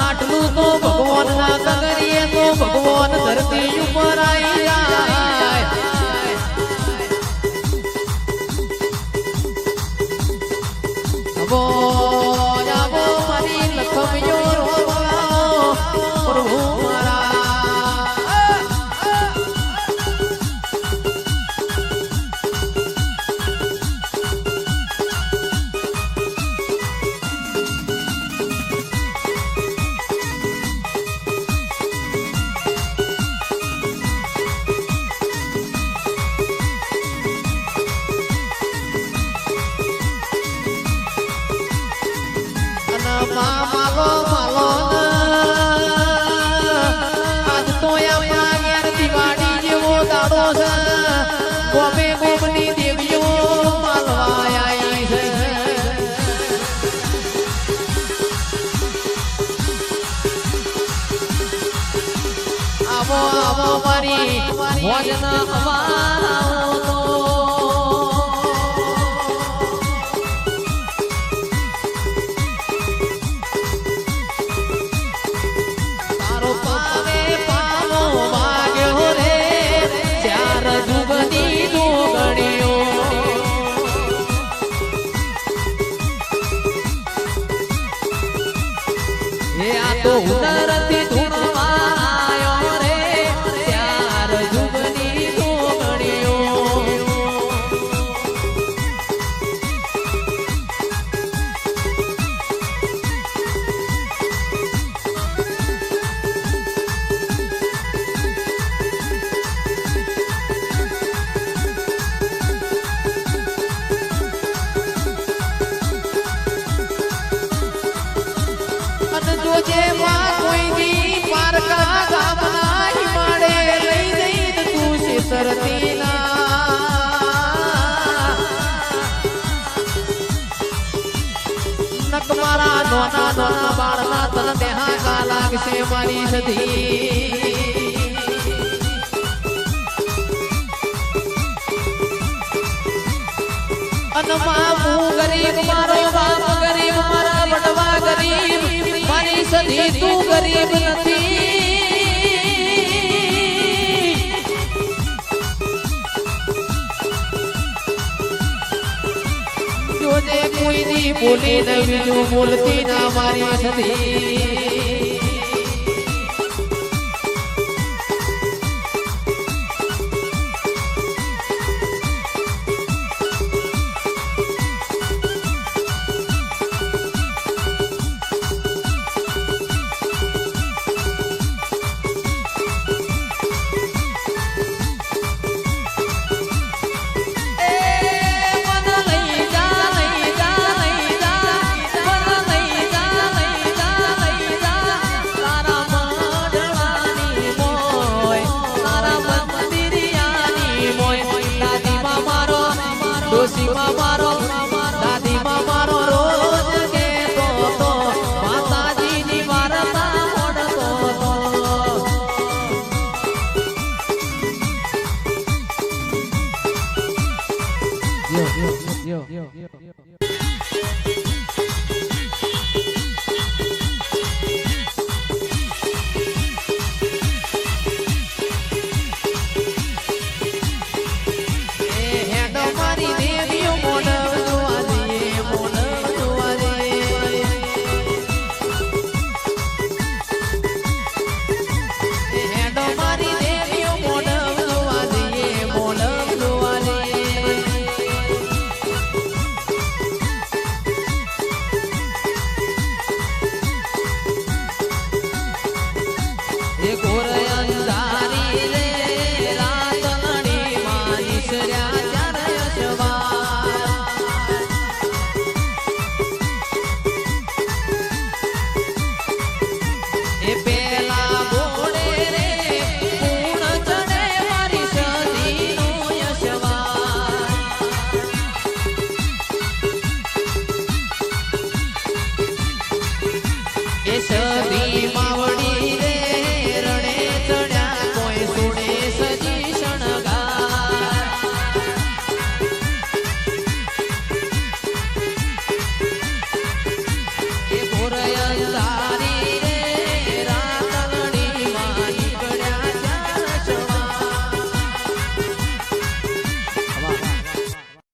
આટલું તો ભગવાન ના કગરીએ તો ભગવાન ધરતી ઉપર આવી જાય. આવો મારી લખમીઓ રોવાઓ પ્રભુ માલો માલો આજ તો આપણા ઘેર દિવાળી જેવો દાડો છે. ગોમે ગોમની દેવીઓ માલવા આવી છે. આવો આવો મારી ભોજના અમારા તો તો ઉદરથી ધૂણવાયો રે ત્યાર જુગની ધૂણણીઓ. જોજે માં કોઈ દી પારકા ગામના હિમાડે લઈ જઈ તું શેતરતી નક મારા નોના નોના બાળના તન દેહા કા લાગશે મારી સધી. અનમાં હું ગરીબ મારો બાપ ગરીબ મારા બટવા ગરીબ મારી સધી તું ગરીબ નથી. જોજે કોઈ દી બોલી ન બીજું બોલતી ના મારી સધી. ડોશીમાં મારો દાદીમાં મારો રોજ કેતો તો માતાજીની વાર્તા મોડતો તો.